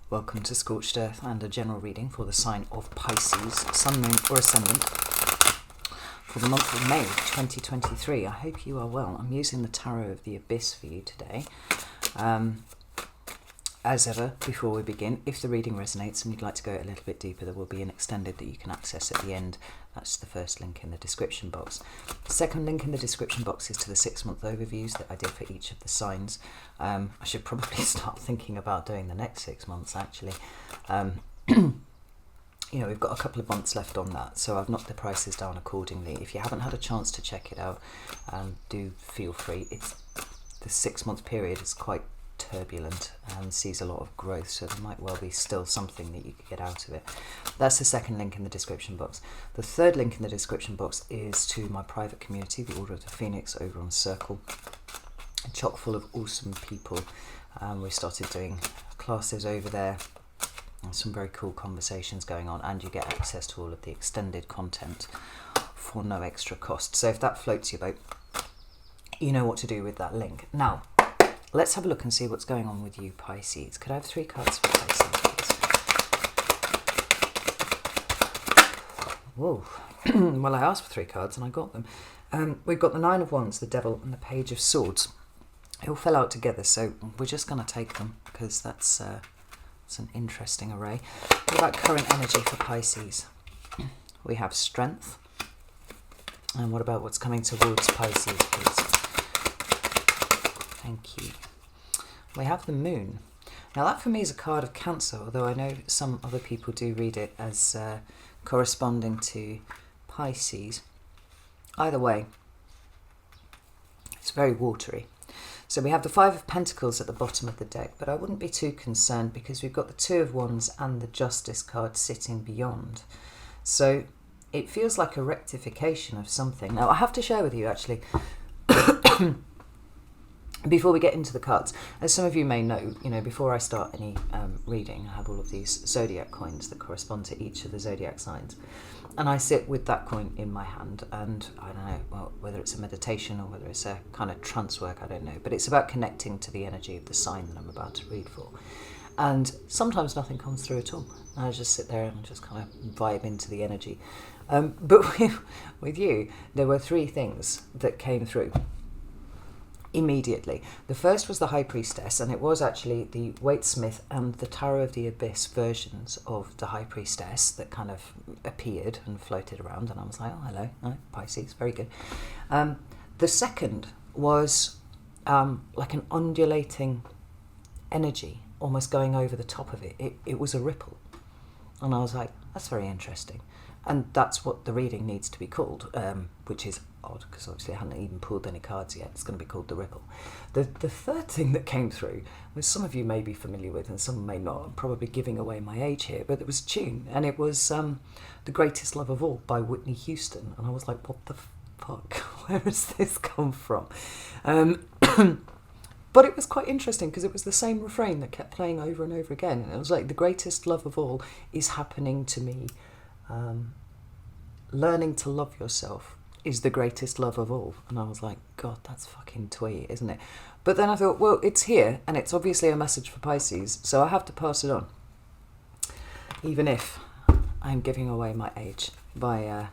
Welcome to Scorched Earth and a general reading for the sign of Pisces, Sun, Moon or Ascendant for the month of May 2023. I hope you are well. I'm using the Tarot of the Abyss for you today. As ever, before we begin, if the reading resonates and you'd like to go a little bit deeper, there will be an extended that you can access at the end. That's the first link in the description box. The second link in the description box is to the 6-month overviews that I did for each of the signs. I should probably start thinking about doing the next 6 months, actually. You know, we've got a couple of months left on that, so I've knocked the prices down accordingly. If you haven't had a chance to check it out, do feel free. The 6-month period is quite turbulent and sees a lot of growth, so there might well be still something that you could get out of it. That's the second link in the description box. The third link in the description box is to my private community, the Order of the Phoenix, over on Circle, chock full of awesome people. We started doing classes over there, some very cool conversations going on, and you get access to all of the extended content for no extra cost. So if that floats your boat, you know what to do with that link. Now let's have a look and see what's going on with you, Pisces. Could I have 3 cards for Pisces, please? Whoa. Well, I asked for 3 cards and I got them. We've got the 9 of Wands, the Devil, and the Page of Swords. It all fell out together, so we're just going to take them because that's an interesting array. What about current energy for Pisces? We have Strength. And what about what's coming towards Pisces, please? Thank you. We have the Moon. Now that for me is a card of Cancer, although I know some other people do read it as corresponding to Pisces. Either way, it's very watery. So we have the 5 of Pentacles at the bottom of the deck, but I wouldn't be too concerned because we've got the 2 of Wands and the Justice card sitting beyond. So it feels like a rectification of something. Now I have to share with you actually, before we get into the cards, as some of you may know, before I start any reading, I have all of these zodiac coins that correspond to each of the zodiac signs. And I sit with that coin in my hand, and I don't know whether it's a meditation or whether it's a kind of trance work, I don't know. But it's about connecting to the energy of the sign that I'm about to read for. And sometimes nothing comes through at all. I just sit there and just kind of vibe into the energy. But with you, there were 3 things that came through immediately. The first was the High Priestess, and it was actually the Waite-Smith and the Tarot of the Abyss versions of the High Priestess that kind of appeared and floated around, and I was like, oh, hello, Pisces, very good. The second was like an undulating energy almost going over the top of it. It was a ripple, and I was like, that's very interesting. And that's what the reading needs to be called, which is odd because obviously I hadn't even pulled any cards yet. It's going to be called the Ripple. The third thing that came through, which some of you may be familiar with and some may not, I'm probably giving away my age here, but it was a tune, and it was The Greatest Love of All by Whitney Houston. And I was like, what the fuck? Where has this come from? But it was quite interesting because it was the same refrain that kept playing over and over again. And it was like, the greatest love of all is happening to me. Learning to love yourself is the greatest love of all. And I was like, God, that's fucking twee, isn't it? But then I thought, well, it's here and it's obviously a message for Pisces, so I have to pass it on, even if I'm giving away my age by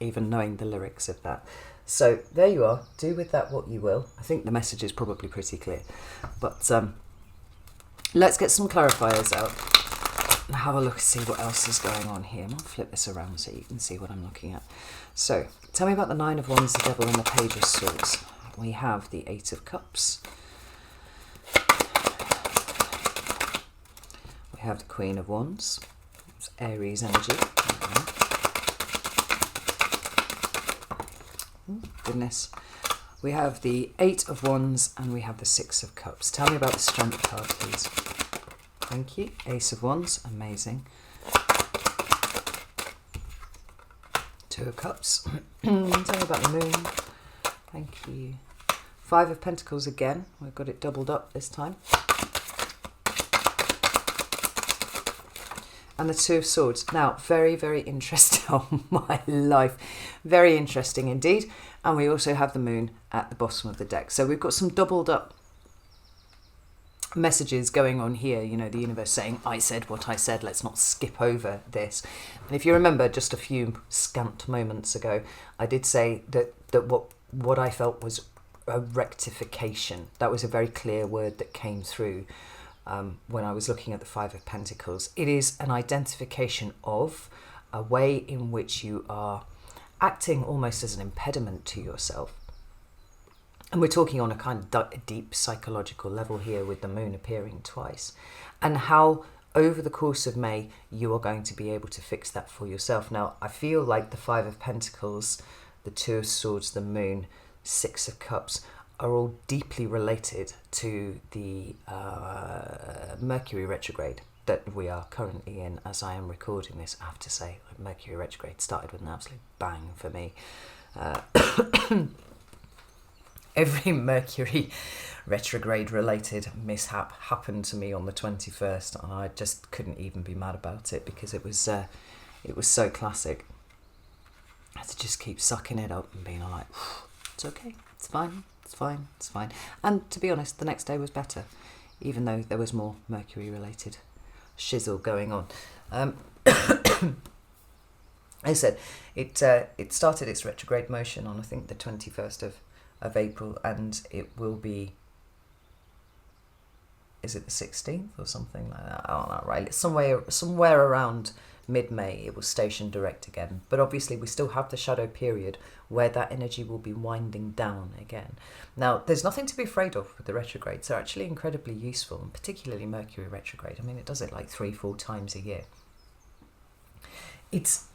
even knowing the lyrics of that. So there you are. Do with that what you will. I think the message is probably pretty clear, but let's get some clarifiers out and have a look and see what else is going on here. I'll flip this around so you can see what I'm looking at. So, tell me about the 9 of Wands, the Devil, and the Page of Swords. We have the 8 of Cups. We have the Queen of Wands. It's Aries energy. Oh, goodness. We have the 8 of Wands and we have the 6 of Cups. Tell me about the Strength card, please. Thank you. Ace of Wands, amazing. 2 of Cups. Tell me about the Moon. Thank you. 5 of Pentacles again. We've got it doubled up this time. And the 2 of Swords. Now, very, very interesting. Oh my life. Very interesting indeed. And we also have the Moon at the bottom of the deck. So we've got some doubled up messages going on here, you know, the universe saying, I said what I said, let's not skip over this. And if you remember just a few scant moments ago, I did say that what I felt was a rectification. That was a very clear word that came through when I was looking at the Five of Pentacles. It is an identification of a way in which you are acting almost as an impediment to yourself. And we're talking on a kind of deep psychological level here with the moon appearing twice. And how over the course of May, you are going to be able to fix that for yourself. Now, I feel like the Five of Pentacles, the Two of Swords, the moon, Six of Cups are all deeply related to the Mercury retrograde that we are currently in as I am recording this. I have to say, Mercury retrograde started with an absolute bang for me. Every Mercury retrograde related mishap happened to me on the 21st, and I just couldn't even be mad about it because it was so classic. I had to just keep sucking it up and being like, it's okay, it's fine, it's fine, it's fine. And to be honest, the next day was better, even though there was more Mercury related shizzle going on. As I said, it started its retrograde motion on, I think, the 21st of April, and it will be, is it the 16th or something like that? I don't know, right? Somewhere around mid-May it will station direct again. But obviously we still have the shadow period where that energy will be winding down again. Now, there's nothing to be afraid of with the retrogrades. They're actually incredibly useful, and particularly Mercury retrograde. I mean, it does it like 3-4 times a year. It's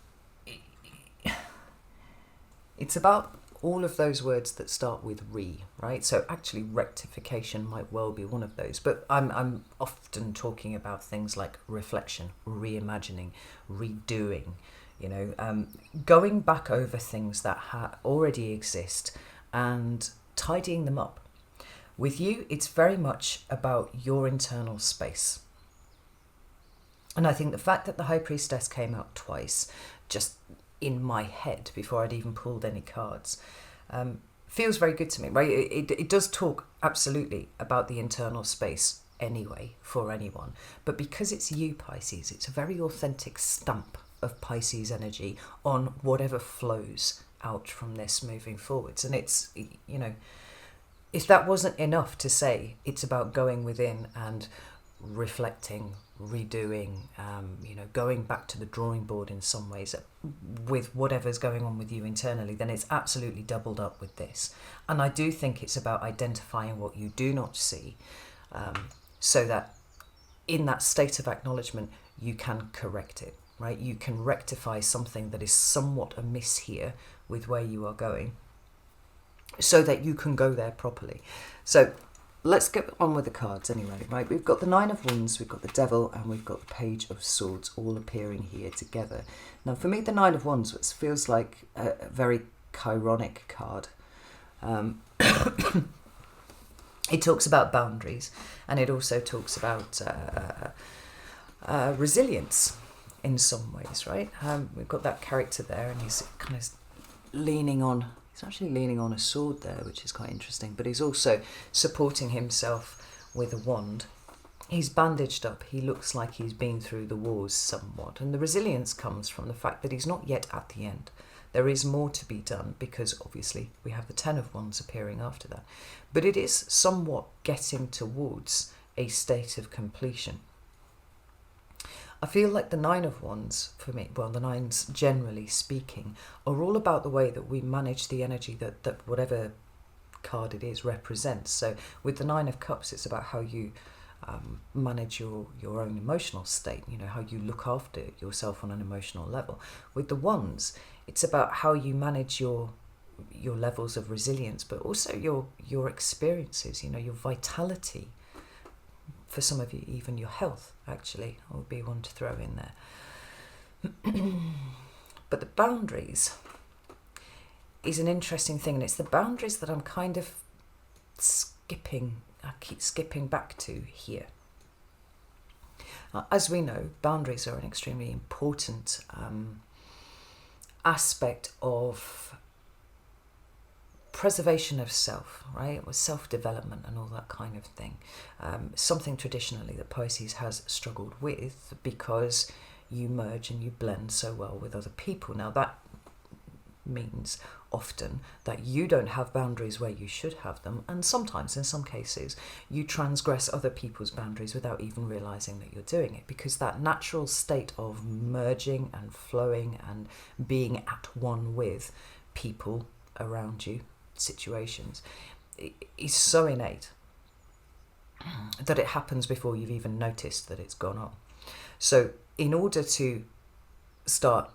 about all of those words that start with re, right? So actually rectification might well be one of those, but I'm often talking about things like reflection, reimagining, redoing, you know, going back over things that already exist and tidying them up. With you, it's very much about your internal space. And I think the fact that the High Priestess came out twice, just in my head before I'd even pulled any cards, feels very good to me, right? It does talk absolutely about the internal space anyway for anyone, but because it's you, Pisces, it's a very authentic stamp of Pisces energy on whatever flows out from this moving forwards. And it's, you know, if that wasn't enough to say it's about going within and reflecting, redoing, you know, going back to the drawing board in some ways with whatever's going on with you internally, then it's absolutely doubled up with this. And I do think it's about identifying what you do not see, so that in that state of acknowledgement you can correct it, right? You can rectify something that is somewhat amiss here with where you are going, so that you can go there properly. So let's get on with the cards anyway, right? We've got the Nine of Wands, we've got the Devil, and we've got the Page of Swords all appearing here together. Now, for me, the Nine of Wands feels like a very chironic card. It talks about boundaries, and it also talks about resilience in some ways, right? We've got that character there, and he's kind of He's actually leaning on a sword there, which is quite interesting, but he's also supporting himself with a wand. He's bandaged up. He looks like he's been through the wars somewhat. And the resilience comes from the fact that he's not yet at the end. There is more to be done, because obviously we have the Ten of Wands appearing after that. But it is somewhat getting towards a state of completion. I feel like the Nine of Wands, for me, well, the nines generally speaking, are all about the way that we manage the energy that whatever card it is represents. So with the Nine of Cups, it's about how you manage your own emotional state, you know, how you look after yourself on an emotional level. With the Wands, it's about how you manage your levels of resilience, but also your experiences, you know, your vitality. For some of you, even your health, actually, would be one to throw in there. But the boundaries is an interesting thing, and it's the boundaries that I'm kind of skipping. I keep skipping back to here. As we know, boundaries are an extremely important aspect of preservation of self, right? With self-development and all that kind of thing. Something traditionally that Pisces has struggled with, because you merge and you blend so well with other people. Now that means often that you don't have boundaries where you should have them, and sometimes, in some cases, you transgress other people's boundaries without even realizing that you're doing it, because that natural state of merging and flowing and being at one with people around you, situations, is so innate that it happens before you've even noticed that it's gone on. So in order to start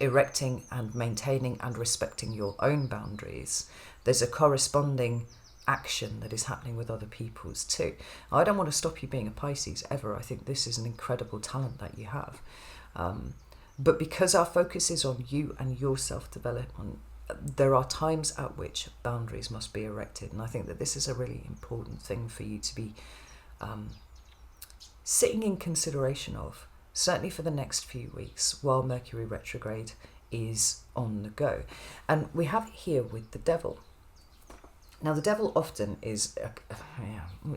erecting and maintaining and respecting your own boundaries, there's a corresponding action that is happening with other people's too. I don't want to stop you being a Pisces ever. I think this is an incredible talent that you have. But because our focus is on you and your self-development, there are times at which boundaries must be erected. And I think that this is a really important thing for you to be sitting in consideration of, certainly for the next few weeks while Mercury retrograde is on the go. And we have it here with the Devil. Now the Devil often is,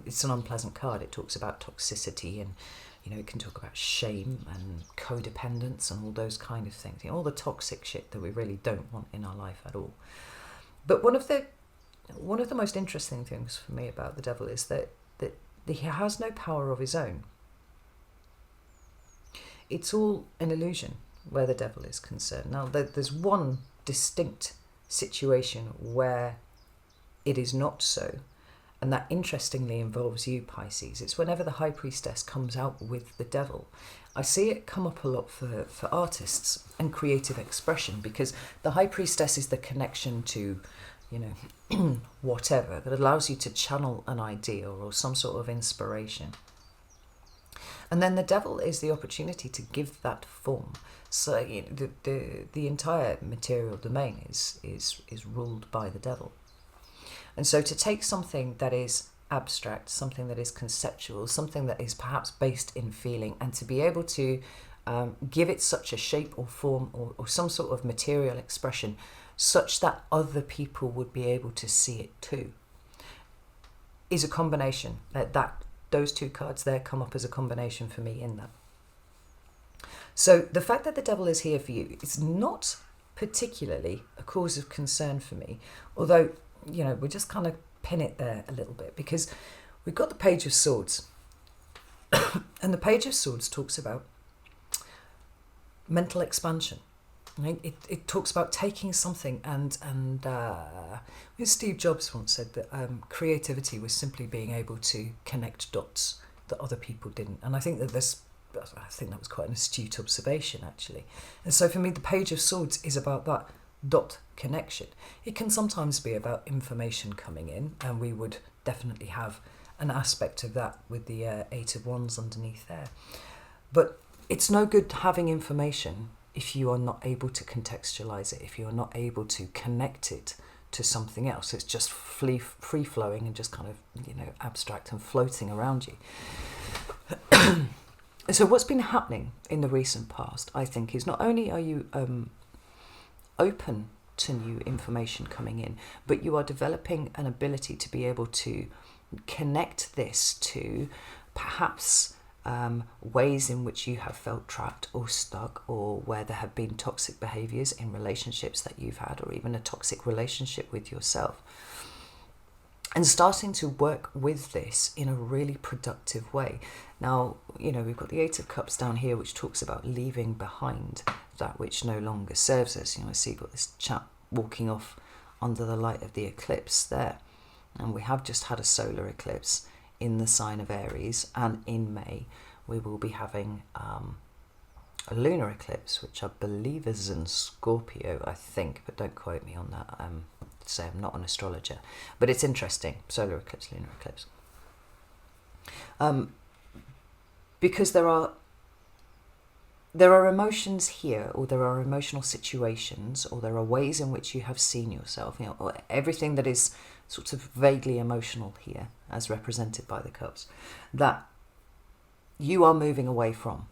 it's an unpleasant card. It talks about toxicity, and it can talk about shame and codependence and all those kind of things, all the toxic shit that we really don't want in our life at all. But one of the most interesting things for me about the Devil is that he has no power of his own. It's all an illusion where the Devil is concerned. Now, there's one distinct situation where it is not so, and that interestingly involves you, Pisces. It's whenever the High Priestess comes out with the Devil. I see it come up a lot for artists and creative expression, because the High Priestess is the connection to, whatever, that allows you to channel an idea or some sort of inspiration. And then the Devil is the opportunity to give that form. So the entire material domain is ruled by the Devil. And so to take something that is abstract, something that is conceptual, something that is perhaps based in feeling, and to be able to give it such a shape or form or some sort of material expression such that other people would be able to see it too, is a combination. Those two cards there come up as a combination for me in that. So the fact that the Devil is here for you is not particularly a cause of concern for me, although, we just kind of pin it there a little bit, because we've got the Page of Swords. And the Page of Swords talks about mental expansion. Right? It talks about taking something and Steve Jobs once said that creativity was simply being able to connect dots that other people didn't. And I think that was quite an astute observation, actually. And so for me, the Page of Swords is about that dot connection. It can sometimes be about information coming in, and we would definitely have an aspect of that with the Eight of Wands underneath there. But it's no good having information if you are not able to contextualize it, if you are not able to connect it to something else. It's just free-flowing and just kind of, abstract and floating around you. So what's been happening in the recent past, I think, is not only are you open to new information coming in, but you are developing an ability to be able to connect this to perhaps ways in which you have felt trapped or stuck, or where there have been toxic behaviours in relationships that you've had, or even a toxic relationship with yourself. And starting to work with this in a really productive way. Now, we've got the Eight of Cups down here, which talks about leaving behind that which no longer serves us. I see you've got this chap walking off under the light of the eclipse there. And we have just had a solar eclipse in the sign of Aries, and in May we will be having a lunar eclipse, which I believe is in Scorpio, I think, but don't quote me on that. Say I'm not an astrologer, but it's interesting. Solar eclipse, lunar eclipse. Because there are emotions here, or there are emotional situations, or there are ways in which you have seen yourself, or everything that is sort of vaguely emotional here, as represented by the cups, that you are moving away from.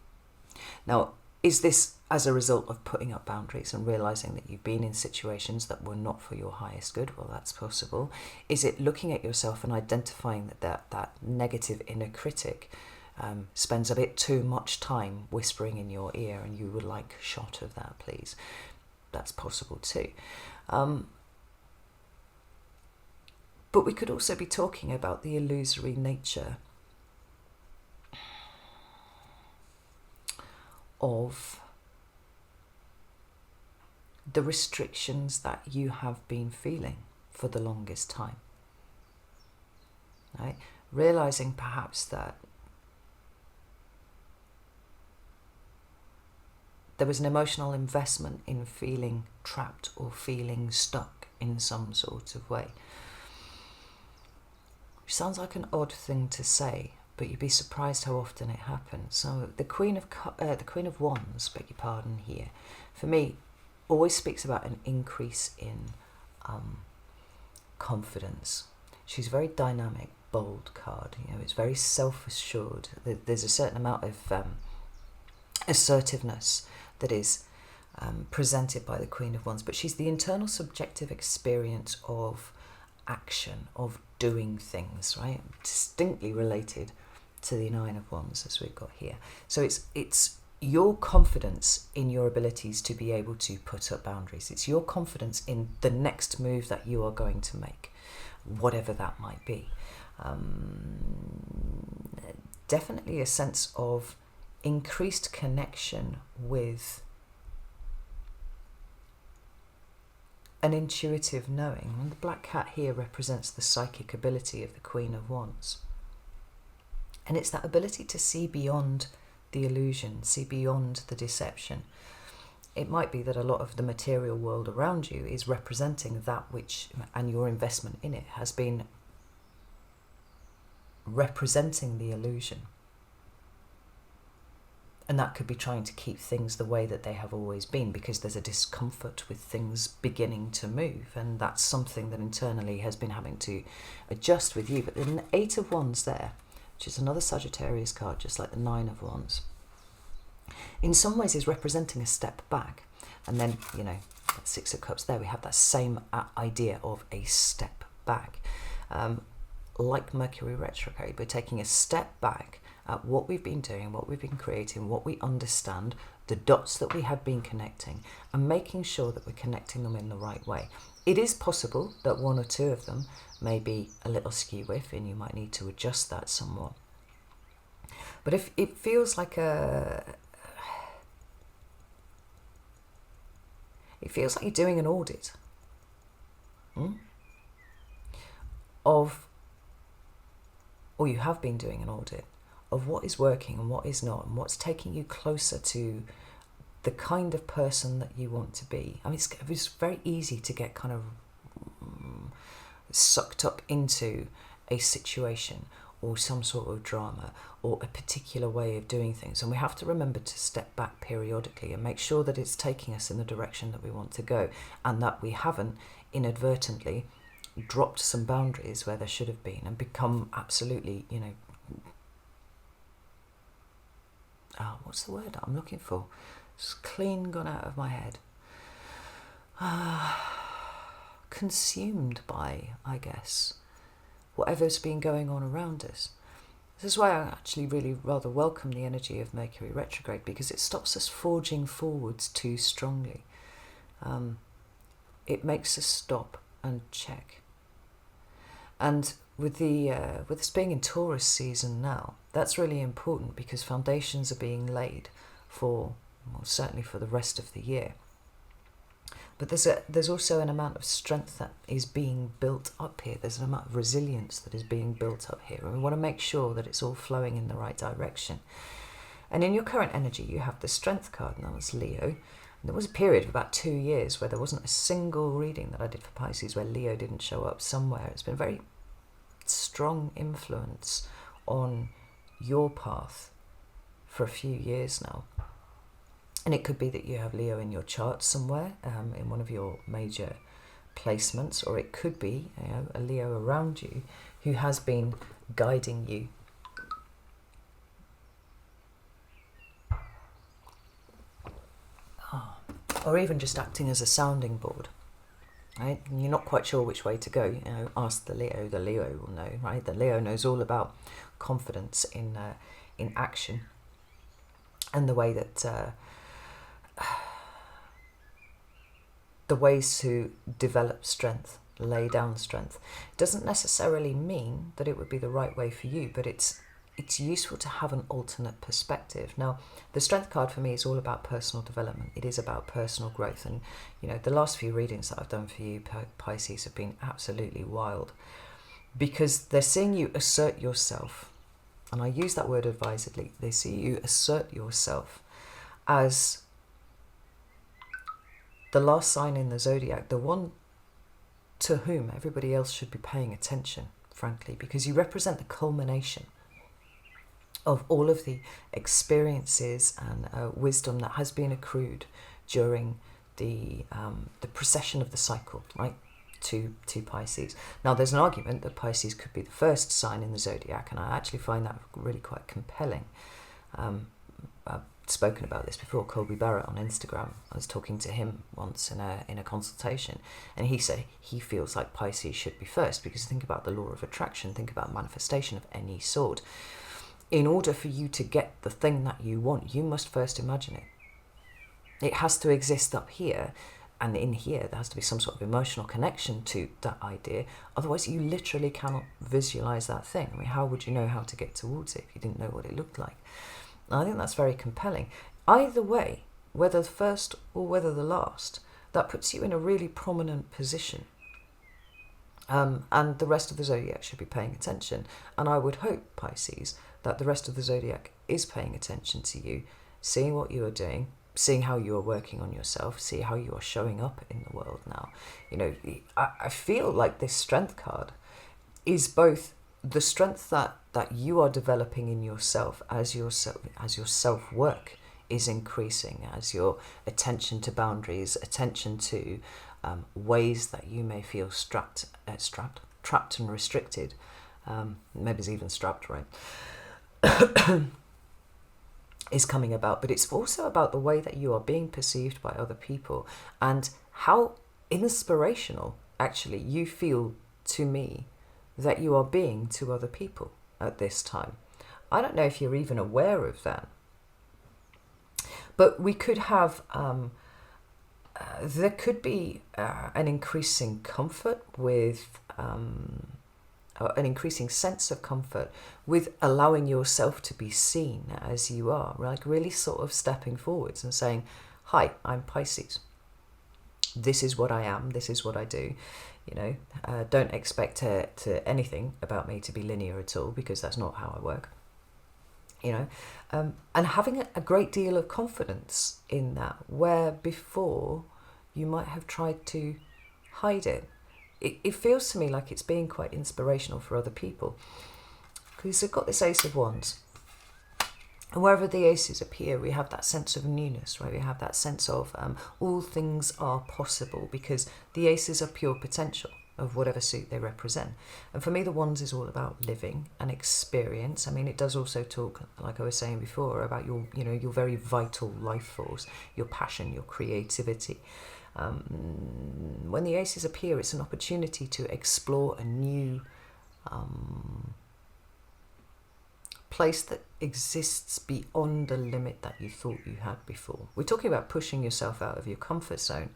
Now, Is this as a result of putting up boundaries and realising that you've been in situations that were not for your highest good? Well, that's possible. Is it looking at yourself and identifying that negative inner critic spends a bit too much time whispering in your ear and you would like a shot of that, please? That's possible too. But we could also be talking about the illusory nature of the restrictions that you have been feeling for the longest time. Right? Realizing perhaps that there was an emotional investment in feeling trapped or feeling stuck in some sort of way. Which sounds like an odd thing to say, but you'd be surprised how often it happens. So the Queen of Wands, beg your pardon here, for me, always speaks about an increase in confidence. She's very dynamic, bold card. You know, it's very self-assured. There's a certain amount of assertiveness that is presented by the Queen of Wands, but she's the internal subjective experience of action, of doing things, right? Distinctly related to the Nine of Wands, as we've got here. So it's your confidence in your abilities to be able to put up boundaries. It's your confidence in the next move that you are going to make, whatever that might be. Definitely a sense of increased connection with an intuitive knowing. And the black cat here represents the psychic ability of the Queen of Wands. And it's that ability to see beyond the illusion, see beyond the deception. It might be that a lot of the material world around you is representing that which, and your investment in it has been representing the illusion. And that could be trying to keep things the way that they have always been, because there's a discomfort with things beginning to move. And that's something that internally has been having to adjust with you. But the Eight of Wands there, which is another Sagittarius card, just like the Nine of Wands, in some ways is representing a step back. And then, you know, that Six of Cups there, we have that same idea of a step back. Like Mercury retrograde, we're taking a step back at what we've been doing, what we've been creating, what we understand, the dots that we have been connecting, and making sure that we're connecting them in the right way. It is possible that one or two of them may be a little skew-whiff, and you might need to adjust that somewhat. But if it feels like you're doing an audit or you have been doing an audit of what is working and what is not, and what's taking you closer to the kind of person that you want to be. I mean, it's very easy to get kind of sucked up into a situation or some sort of drama or a particular way of doing things. And we have to remember to step back periodically and make sure that it's taking us in the direction that we want to go, and that we haven't inadvertently dropped some boundaries where there should have been and become absolutely, you know, what's the word I'm looking for? It's clean gone out of my head. Consumed by, I guess, whatever's been going on around us. This is why I actually really rather welcome the energy of Mercury retrograde, because it stops us forging forwards too strongly. It makes us stop and check. And with this being in Taurus season now, that's really important, because foundations are being laid for, well, certainly for the rest of the year. But there's also an amount of strength that is being built up here. There's an amount of resilience that is being built up here. And we want to make sure that it's all flowing in the right direction. And in your current energy, you have the Strength card, and that was Leo. And there was a period of about 2 years where there wasn't a single reading that I did for Pisces where Leo didn't show up somewhere. It's been a very strong influence on your path for a few years now. And it could be that you have Leo in your chart somewhere, in one of your major placements, or it could be, you know, a Leo around you who has been guiding you or even just acting as a sounding board. Right? And you're not quite sure which way to go. Ask the Leo. The Leo will know, right? The Leo knows all about confidence in action, and the way that the ways to develop strength, lay down strength. It doesn't necessarily mean that it would be the right way for you, but it's useful to have an alternate perspective. Now, the strength card for me is all about personal development. It is about personal growth. And, the last few readings that I've done for you, Pisces, have been absolutely wild, because they're seeing you assert yourself. And I use that word advisedly. They see you assert yourself as the last sign in the zodiac, the one to whom everybody else should be paying attention, frankly, because you represent the culmination of all of the experiences and wisdom that has been accrued during the precession of the cycle, right, to Pisces. Now, there's an argument that Pisces could be the first sign in the zodiac, and I actually find that really quite compelling. I've spoken about this before. Colby Barrett on Instagram, I was talking to him once in a consultation, and he said he feels like Pisces should be first, because think about the law of attraction, think about manifestation of any sort. In order for you to get the thing that you want, you must first imagine it. It has to exist up here, and in here there has to be some sort of emotional connection to that idea. Otherwise, you literally cannot visualize that thing. I mean, how would you know how to get towards it if you didn't know what it looked like? And I think that's very compelling. Either way, whether the first or whether the last, that puts you in a really prominent position. And the rest of the zodiac should be paying attention. And I would hope, Pisces, that the rest of the zodiac is paying attention to you, seeing what you are doing, seeing how you are working on yourself, see how you are showing up in the world now. I feel like this strength card is both the strength that you are developing in yourself as your self-work is increasing, as your attention to boundaries, attention to ways that you may feel trapped and restricted. Maybe it's even strapped, right? is coming about, but it's also about the way that you are being perceived by other people, and how inspirational actually you feel to me that you are being to other people at this time. I don't know if you're even aware of that, but we could have there could be an increasing comfort with an increasing sense of comfort with allowing yourself to be seen as you are, like really sort of stepping forwards and saying, hi, I'm Pisces. This is what I am. This is what I do. Don't expect to anything about me to be linear at all, because that's not how I work. And having a great deal of confidence in that, where before you might have tried to hide it. It feels to me like it's being quite inspirational for other people, because they've got this Ace of Wands, and wherever the aces appear, we have that sense of newness, right? We have that sense of all things are possible, because the aces are pure potential of whatever suit they represent. And for me, the Wands is all about living and experience. I mean, it does also talk, like I was saying before, about your very vital life force, your passion, your creativity. When the aces appear, it's an opportunity to explore a new place that exists beyond the limit that you thought you had before. We're talking about pushing yourself out of your comfort zone,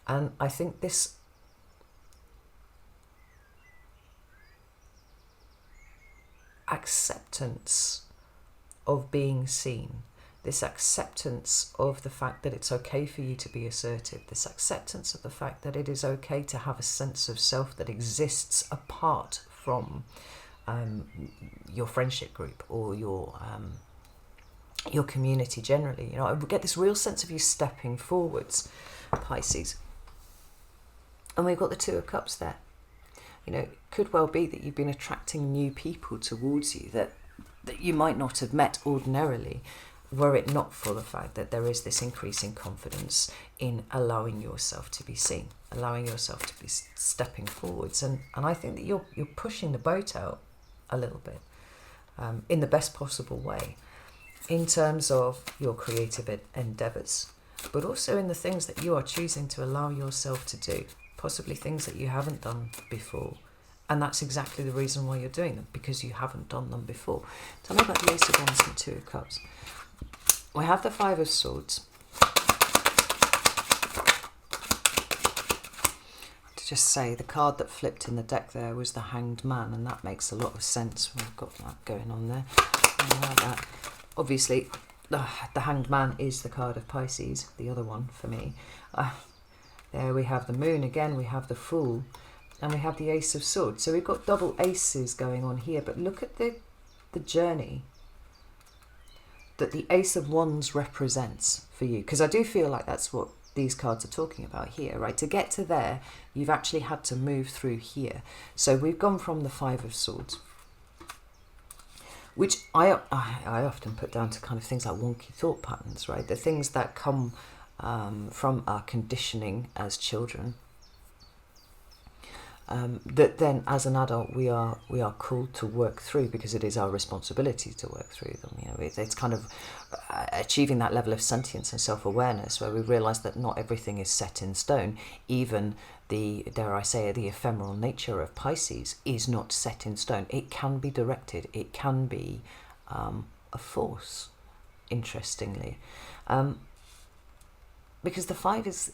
and I think this acceptance of being seen, this acceptance of the fact that it's okay for you to be assertive, this acceptance of the fact that it is okay to have a sense of self that exists apart from your friendship group or your community generally. I get this real sense of you stepping forwards, Pisces. And we've got the Two of Cups there. It could well be that you've been attracting new people towards you that you might not have met ordinarily, were it not for the fact that there is this increasing confidence in allowing yourself to be seen, allowing yourself to be stepping forwards. And I think that you're pushing the boat out a little bit in the best possible way in terms of your creative endeavours, but also in the things that you are choosing to allow yourself to do, possibly things that you haven't done before. And that's exactly the reason why you're doing them, because you haven't done them before. Tell me about the Ace of Wands and Two of Cups. We have the Five of Swords. To just say, the card that flipped in the deck there was the Hanged Man, and that makes a lot of sense. We've got that going on there. Like that. Obviously, the Hanged Man is the card of Pisces, the other one for me. There we have the Moon again, we have the Fool, and we have the Ace of Swords. So we've got double aces going on here, but look at the journey that the Ace of Wands represents for you, because I do feel like that's what these cards are talking about here, right? To get to there, you've actually had to move through here. So we've gone from the Five of Swords, which I often put down to kind of things like wonky thought patterns, right? The things that come from our conditioning as children, that then as an adult we are called to work through, because it is our responsibility to work through them. You know, it's kind of achieving that level of sentience and self-awareness where we realise that not everything is set in stone. Even the, dare I say, the ephemeral nature of Pisces is not set in stone. It can be directed. It can be a force, interestingly. Because the Five is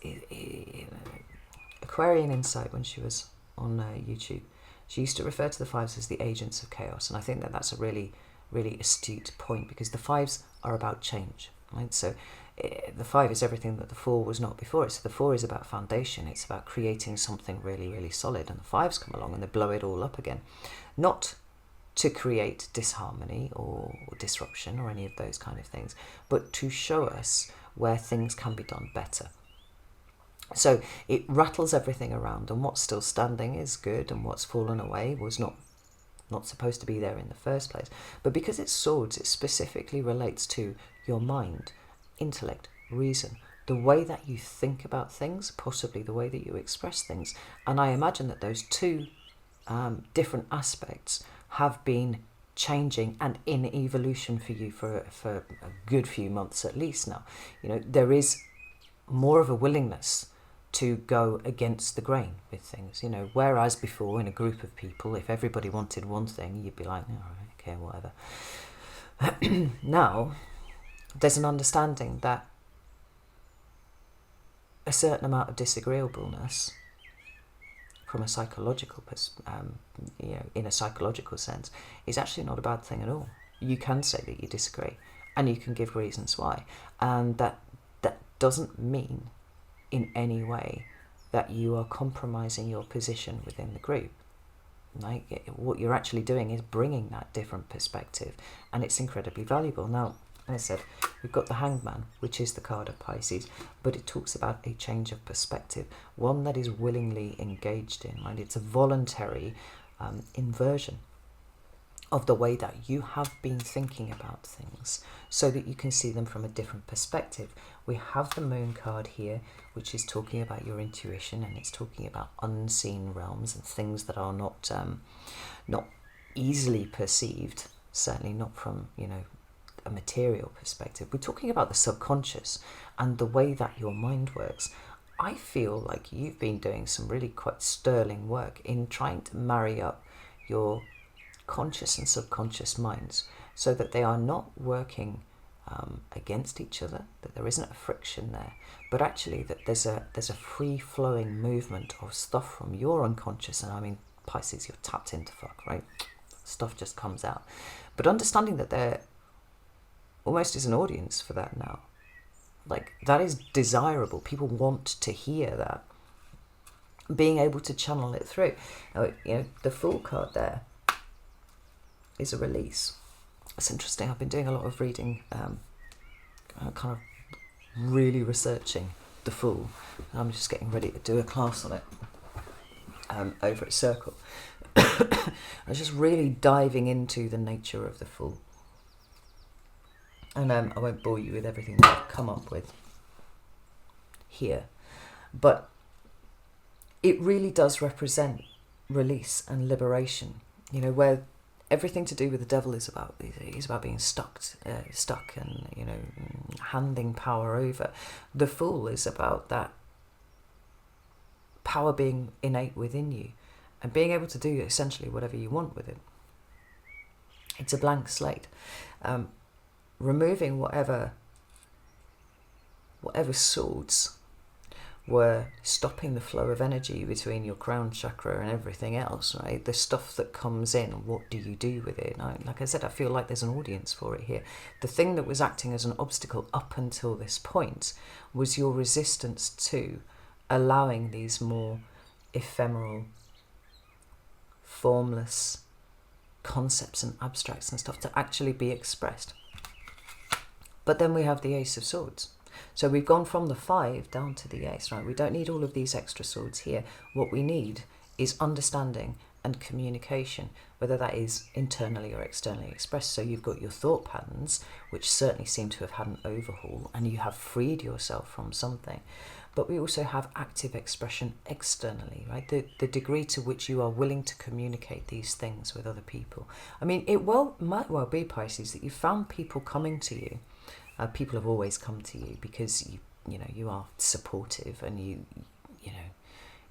Aquarian Insight, when she was on YouTube, she used to refer to the Fives as the agents of chaos, and I think that that's a really, really astute point, because the Fives are about change, right? So the Five is everything that the Four was not before it. So the Four is about foundation, it's about creating something really, really solid, and the Fives come along and they blow it all up again, not to create disharmony or disruption or any of those kind of things, but to show us where things can be done better. So it rattles everything around, and what's still standing is good, and what's fallen away was not supposed to be there in the first place. But because it's swords, it specifically relates to your mind, intellect, reason, the way that you think about things, possibly the way that you express things. And I imagine that those two different aspects have been changing and in evolution for you for a good few months at least now. You know, there is more of a willingness to go against the grain with things, you know, whereas before in a group of people, if everybody wanted one thing, you'd be like, oh, okay, whatever. Now there's an understanding that a certain amount of disagreeableness from a psychological in a psychological sense is actually not a bad thing at all. You can say that you disagree, and you can give reasons why, and that doesn't mean in any way that you are compromising your position within the group. Like, what you're actually doing is bringing that different perspective, and it's incredibly valuable. Now, as I said, we've got the Hanged Man, which is the card of Pisces, but it talks about a change of perspective, one that is willingly engaged in, right? It's a voluntary inversion of the way that you have been thinking about things, so that you can see them from a different perspective. We have the Moon card here, which is talking about your intuition, and it's talking about unseen realms and things that are not easily perceived, certainly not from, you know, a material perspective. We're talking about the subconscious and the way that your mind works. I feel like you've been doing some really quite sterling work in trying to marry up your conscious and subconscious minds so that they are not working against each other, that there isn't a friction there, but actually that there's a free-flowing movement of stuff from your unconscious. And I mean, Pisces, you're tapped into fuck, right? Stuff just comes out. But understanding that there almost is an audience for that now. Like, that is desirable. People want to hear that. Being able to channel it through. You know, the Fool card there is a release. It's interesting. I've been doing a lot of reading, kind of really researching the Fool. I'm just getting ready to do a class on it over at Circle. I was just really diving into the nature of the Fool. And I won't bore you with everything that I've come up with here. But it really does represent release and liberation. You know, where everything to do with the devil is about being stuck and, you know, handing power over. The Fool is about that power being innate within you and being able to do essentially whatever you want with it. It's a blank slate. Removing whatever swords were stopping the flow of energy between your crown chakra and everything else, right? The stuff that comes in, what do you do with it? Like I said, I feel like there's an audience for it here. The thing that was acting as an obstacle up until this point was your resistance to allowing these more ephemeral, formless concepts and abstracts and stuff to actually be expressed. But then we have the Ace of Swords. So we've gone from the 5 down to the Ace, right? We don't need all of these extra swords here. What we need is understanding and communication, whether that is internally or externally expressed. So you've got your thought patterns, which certainly seem to have had an overhaul, and you have freed yourself from something. But we also have active expression externally, right? The degree to which you are willing to communicate these things with other people. I mean, it might well be, Pisces, that you found people coming to you. People have always come to you because you are supportive, and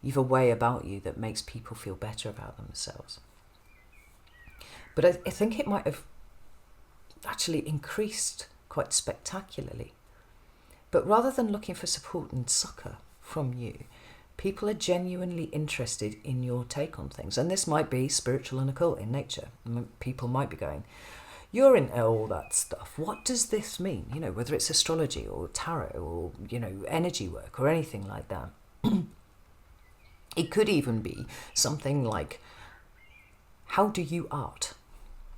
you've a way about you that makes people feel better about themselves. But I think it might have actually increased quite spectacularly. But rather than looking for support and succour from you, people are genuinely interested in your take on things. And this might be spiritual and occult in nature. People might be going, you're into all that stuff. What does this mean? You know, whether it's astrology or tarot or, energy work or anything like that. It could even be something like, how do you art?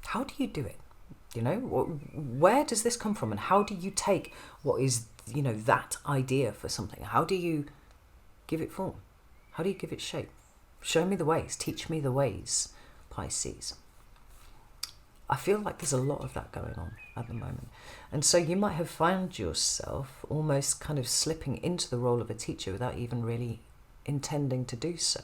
How do you do it? Where does this come from? And how do you take what is, that idea for something? How do you give it form? How do you give it shape? Show me the ways. Teach me the ways, Pisces. I feel like there's a lot of that going on at the moment. And so you might have found yourself almost kind of slipping into the role of a teacher without even really intending to do so.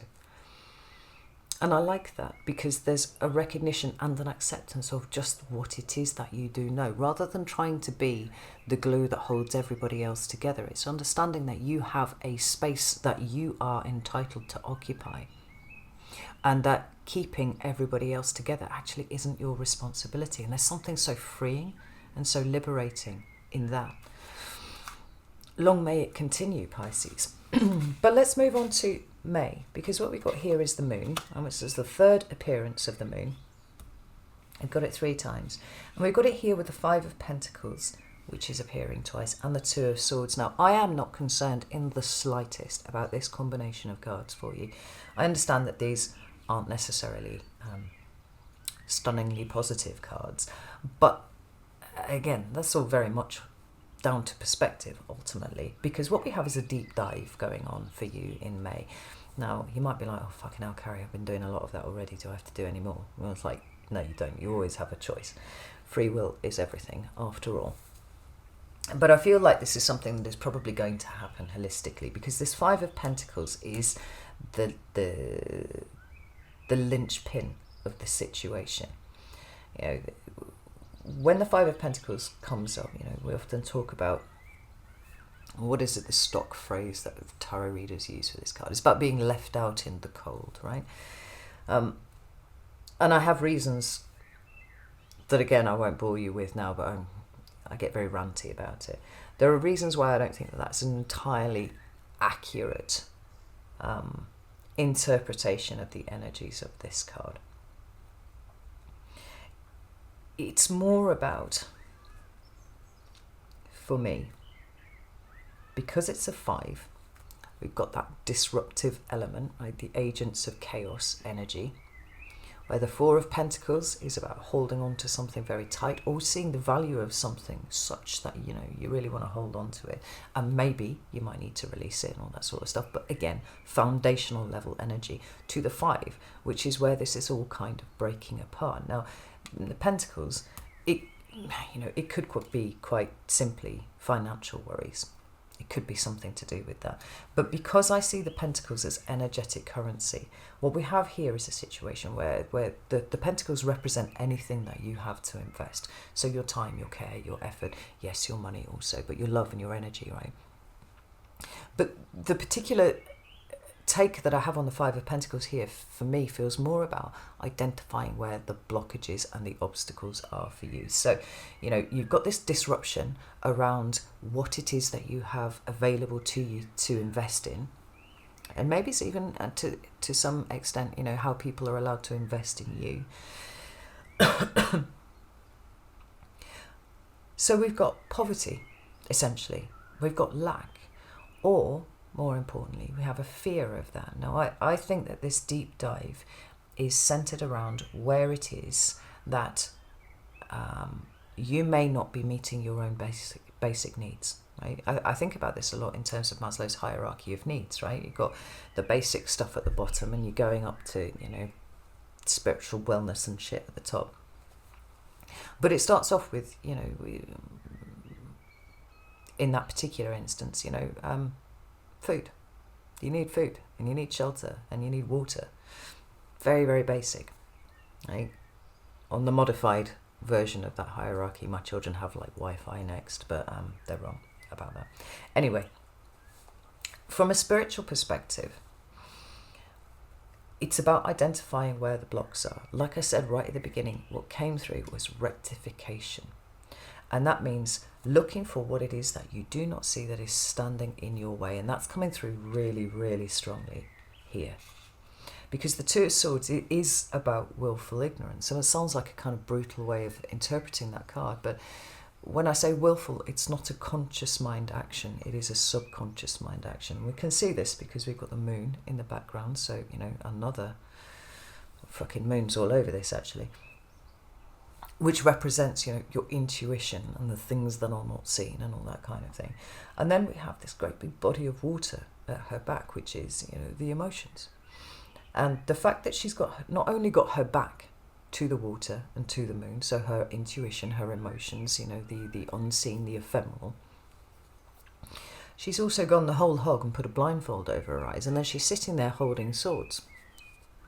And I like that because there's a recognition and an acceptance of just what it is that you do know. Rather than trying to be the glue that holds everybody else together, it's understanding that you have a space that you are entitled to occupy. And that keeping everybody else together actually isn't your responsibility. And there's something so freeing and so liberating in that. Long may it continue, Pisces. But let's move on to May, because what we've got here is the moon, and this is the third appearance of the moon. I've got it 3 times. And we've got it here with the 5 of Pentacles, which is appearing twice, and the 2 of Swords. Now, I am not concerned in the slightest about this combination of cards for you. I understand that these aren't necessarily stunningly positive cards, but again, that's all very much down to perspective ultimately, because what we have is a deep dive going on for you in May. Now, you might be like, oh fucking hell, Carrie, I've been doing a lot of that already, do I have to do any more? Well, it's like, no, you don't. You always have a choice. Free will is everything after all. But I feel like this is something that is probably going to happen holistically, because this 5 of Pentacles is the linchpin of the situation. When the 5 of Pentacles comes up, we often talk about, what is it, the stock phrase that tarot readers use for this card? It's about being left out in the cold, right? And I have reasons that, again, I won't bore you with now, but I get very ranty about it. There are reasons why I don't think that that's an entirely accurate interpretation of the energies of this card. It's more about, for me, because it's a 5, we've got that disruptive element, right? The agents of chaos energy, where the 4 of Pentacles is about holding on to something very tight, or seeing the value of something such that, you really want to hold on to it. And maybe you might need to release it and all that sort of stuff. But again, foundational level energy to the 5, which is where this is all kind of breaking apart. Now, in the Pentacles, it could be quite simply financial worries. It could be something to do with that. But because I see the pentacles as energetic currency, what we have here is a situation where the pentacles represent anything that you have to invest. So your time, your care, your effort, yes, your money also, but your love and your energy, right? But the particular take that I have on the Five of Pentacles here, for me, feels more about identifying where the blockages and the obstacles are for you. So, you know, you've got this disruption around what it is that you have available to you to invest in. And maybe it's even to some extent, you know, how people are allowed to invest in you. So we've got poverty, essentially. We've got lack. Or, more importantly, we have a fear of that. Now, I think that this deep dive is centered around where it is that you may not be meeting your own basic needs. Right? I think about this a lot in terms of Maslow's hierarchy of needs. Right? You've got the basic stuff at the bottom, and you're going up to, you know, spiritual wellness and shit at the top. But it starts off with, you know, in that particular instance, you know, food. You need food, and you need shelter, and you need water. Very, very basic. Right? On the modified version of that hierarchy, my children have like Wi-Fi next, but they're wrong about that. Anyway, from a spiritual perspective, it's about identifying where the blocks are. Like I said right at the beginning, what came through was rectification. And that means looking for what it is that you do not see that is standing in your way. And that's coming through really, really strongly here. Because the Two of Swords, it is about willful ignorance. And it sounds like a kind of brutal way of interpreting that card. But when I say willful, it's not a conscious mind action. It is a subconscious mind action. We can see this because we've got the moon in the background. So, you know, another fucking moon's all over this, actually. Which represents, you know, your intuition and the things that are not seen and all that kind of thing. And then we have this great big body of water at her back, which is, you know, the emotions. And the fact that she's got not only got her back to the water and to the moon, so her intuition, her emotions, you know, the unseen, the ephemeral, she's also gone the whole hog and put a blindfold over her eyes, and then she's sitting there holding swords.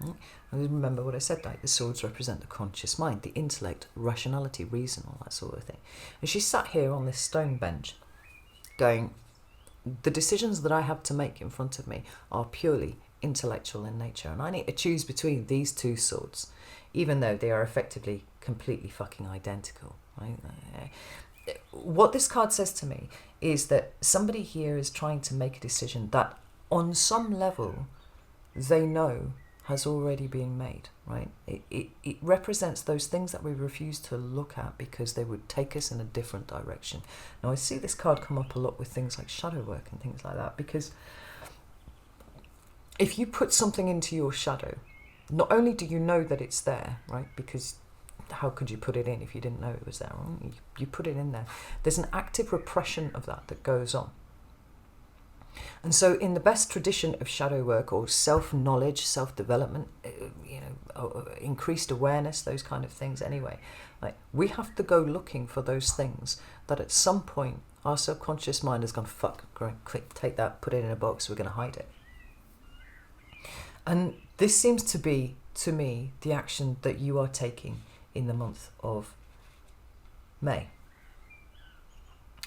And remember what I said, like the swords represent the conscious mind, the intellect, rationality, reason, all that sort of thing. And she sat here on this stone bench going, the decisions that I have to make in front of me are purely intellectual in nature, and I need to choose between these two swords, even though they are effectively completely fucking identical. Right? What this card says to me is that somebody here is trying to make a decision that on some level they know has already been made, right? It represents those things that we refuse to look at because they would take us in a different direction. Now, I see this card come up a lot with things like shadow work and things like that, because if you put something into your shadow, not only do you know that it's there, right? Because how could you put it in if you didn't know it was there? Right? You put it in there. There's an active repression of that goes on. And so in the best tradition of shadow work or self-knowledge, self-development, you know, increased awareness, those kind of things anyway, like we have to go looking for those things that at some point our subconscious mind has gone, fuck, quick, take that, put it in a box, we're going to hide it. And this seems to be, to me, the action that you are taking in the month of May.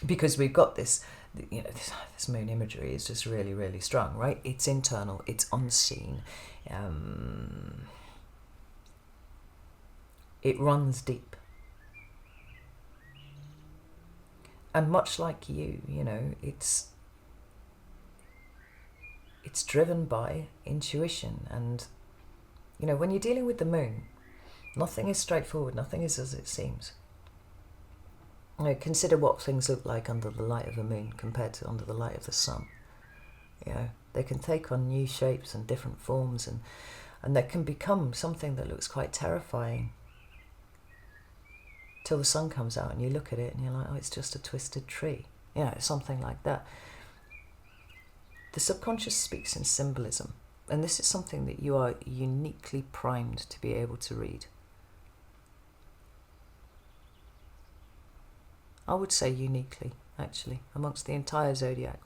Because we've got this, you know, this moon imagery is just really, really strong, right? It's internal, it's unseen. It runs deep. And much like you know, it's driven by intuition. And, you know, when you're dealing with the moon, nothing is straightforward, nothing is as it seems. You know, consider what things look like under the light of the moon compared to under the light of the sun. You know, they can take on new shapes and different forms, and they can become something that looks quite terrifying till the sun comes out and you look at it and you're like, oh, it's just a twisted tree. You know, something like that. The subconscious speaks in symbolism, and this is something that you are uniquely primed to be able to read. I would say uniquely, actually, amongst the entire zodiac.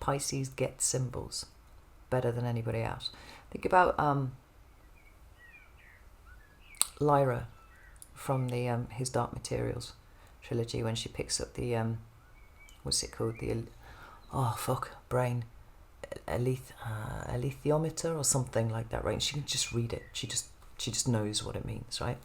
Pisces get symbols better than anybody else. Think about Lyra from the His Dark Materials trilogy, when she picks up the what's it called, the alethiometer or something like that, right? And she can just read it. She just knows what it means, right?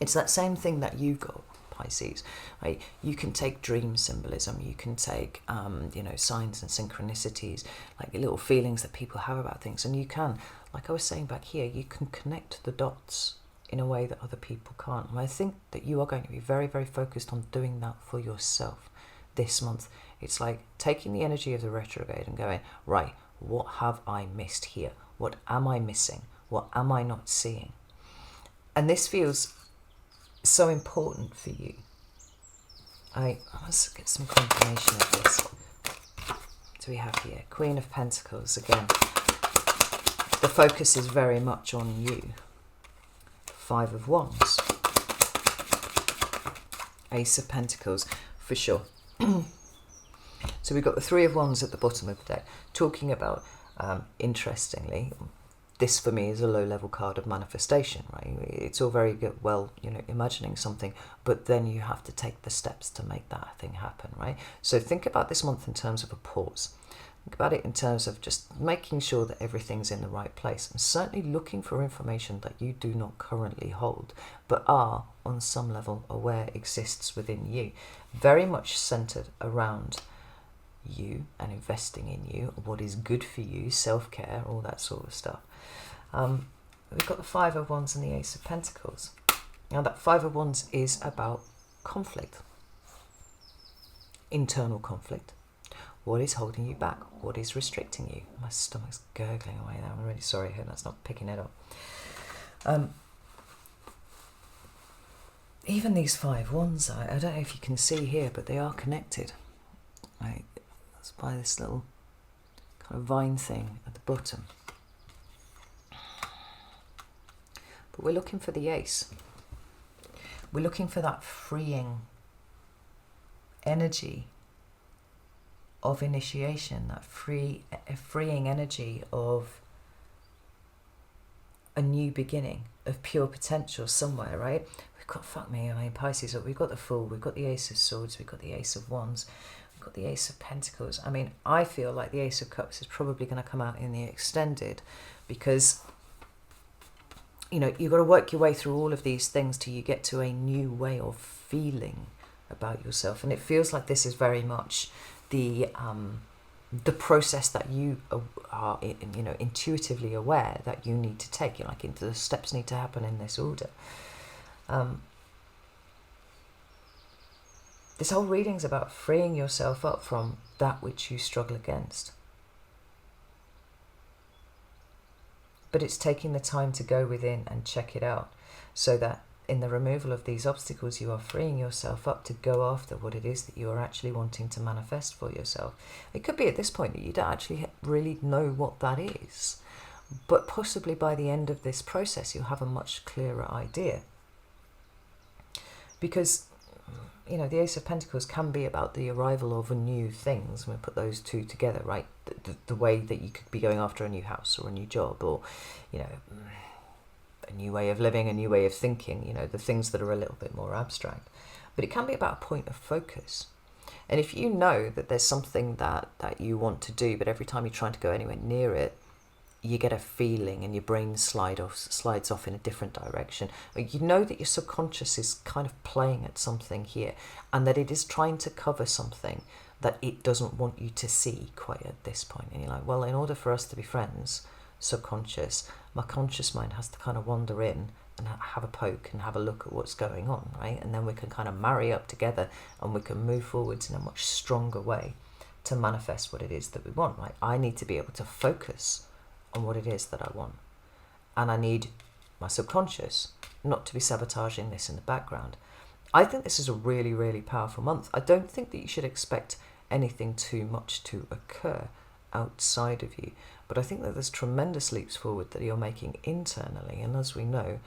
It's that same thing that you've got, Pisces, right? You can take dream symbolism, you can take signs and synchronicities, like little feelings that people have about things, and you can, like I was saying back here, you can connect the dots in a way that other people can't. And I think that you are going to be very, very focused on doing that for yourself this month. It's like taking the energy of the retrograde and going, right, what have I missed here? What am I missing? What am I not seeing? And this feels so important for you. Let's get some confirmation of this. What do we have here? Queen of Pentacles again. The focus is very much on you. Five of Wands. Ace of Pentacles, for sure. So we've got the Three of Wands at the bottom of the deck, talking about, interestingly, this for me is a low-level card of manifestation, right? It's all very good, well, imagining something, but then you have to take the steps to make that thing happen, right? So think about this month in terms of a pause. Think about it in terms of just making sure that everything's in the right place, and certainly looking for information that you do not currently hold, but are on some level aware exists within you. Very much centered around you and investing in you, what is good for you, self-care, all that sort of stuff. We've got the Five of Wands and the Ace of Pentacles. Now that Five of Wands is about conflict, internal conflict. What is holding you back? What is restricting you? My stomach's gurgling away now. I'm really sorry. I hope that's not picking it up. Even these Five Wands, I don't know if you can see here, but they are connected. Right? That's by this little kind of vine thing at the bottom. But we're looking for the Ace. We're looking for that freeing energy of initiation, that freeing energy of a new beginning, of pure potential somewhere, right? We've got, Pisces, we've got the Fool, we've got the Ace of Swords, we've got the Ace of Wands, we've got the Ace of Pentacles. I feel like the Ace of Cups is probably going to come out in the extended, because you've got to work your way through all of these things till you get to a new way of feeling about yourself. And it feels like this is very much the process that you are intuitively aware that you need to take. The steps need to happen in this order. This whole reading's about freeing yourself up from that which you struggle against. But it's taking the time to go within and check it out, so that in the removal of these obstacles, you are freeing yourself up to go after what it is that you are actually wanting to manifest for yourself. It could be at this point that you don't actually really know what that is, but possibly by the end of this process, you'll have a much clearer idea. Because, the Ace of Pentacles can be about the arrival of new things. We put those two together, right? The way that you could be going after a new house or a new job, or, a new way of living, a new way of thinking, the things that are a little bit more abstract. But it can be about a point of focus. And if you know that there's something that you want to do, but every time you're trying to go anywhere near it, you get a feeling and your brain slides off in a different direction. You know that your subconscious is kind of playing at something here, and that it is trying to cover something that it doesn't want you to see quite at this point. And you're like, well, in order for us to be friends, subconscious, my conscious mind has to kind of wander in and have a poke and have a look at what's going on, right? And then we can kind of marry up together and we can move forwards in a much stronger way to manifest what it is that we want, right? I need to be able to focus on what it is that I want. And I need my subconscious not to be sabotaging this in the background. I think this is a really, really powerful month. I don't think that you should expect anything too much to occur outside of you. But I think that there's tremendous leaps forward that you're making internally. And as we know,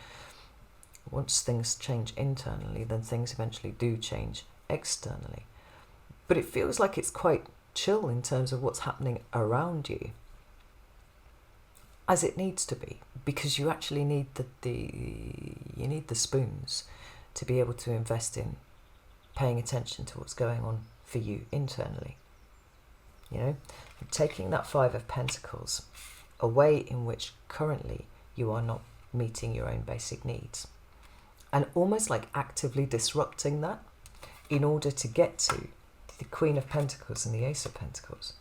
once things change internally, then things eventually do change externally. But it feels like it's quite chill in terms of what's happening around you, as it needs to be, because you actually need you need the spoons to be able to invest in paying attention to what's going on for you internally. You know, taking that Five of Pentacles, a way in which currently you are not meeting your own basic needs, and almost like actively disrupting that in order to get to the Queen of Pentacles and the Ace of Pentacles.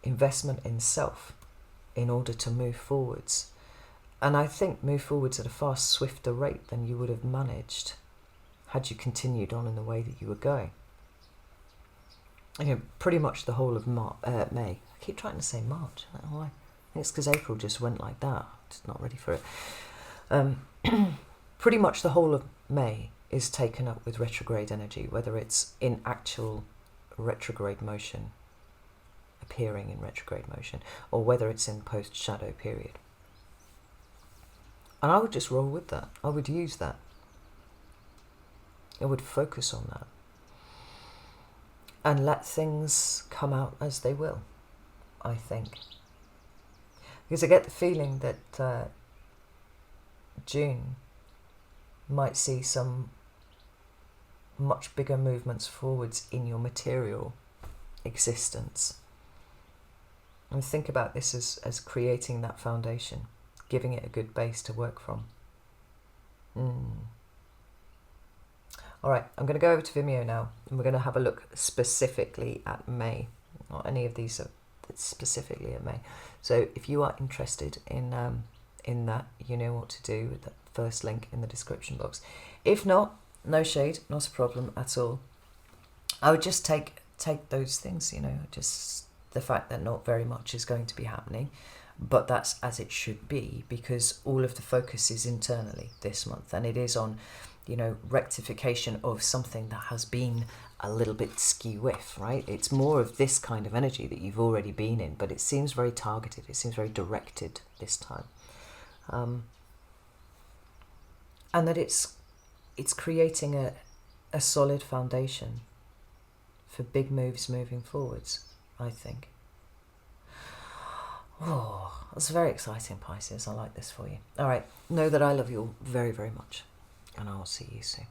Investment in self in order to move forwards. And I think move forwards at a far swifter rate than you would have managed had you continued on in the way that you were going. You know, pretty much the whole of May. I keep trying to say March. I don't know why. I think it's because April just went like that. Just not ready for it. Pretty much the whole of May is taken up with retrograde energy, whether it's in actual retrograde motion, appearing in retrograde motion, or whether it's in post-shadow period. And I would just roll with that. I would use that. I would focus on that. And let things come out as they will, I think. Because I get the feeling that June might see some much bigger movements forwards in your material existence. And think about this as creating that foundation, giving it a good base to work from. All right, I'm going to go over to Vimeo now, and we're going to have a look specifically at May. Not any of these are specifically at May. So if you are interested in that, you know what to do with that first link in the description box. If not, no shade, not a problem at all. I would just take those things, you know, just the fact that not very much is going to be happening, but that's as it should be, because all of the focus is internally this month, and it is on, you know, rectification of something that has been a little bit skew-whiff, right? It's more of this kind of energy that you've already been in, but it seems very targeted, it seems very directed this time. And that it's creating a solid foundation for big moves moving forwards, I think. Oh, that's very exciting, Pisces. I like this for you. All right, know that I love you all very, very much, and I'll see you soon.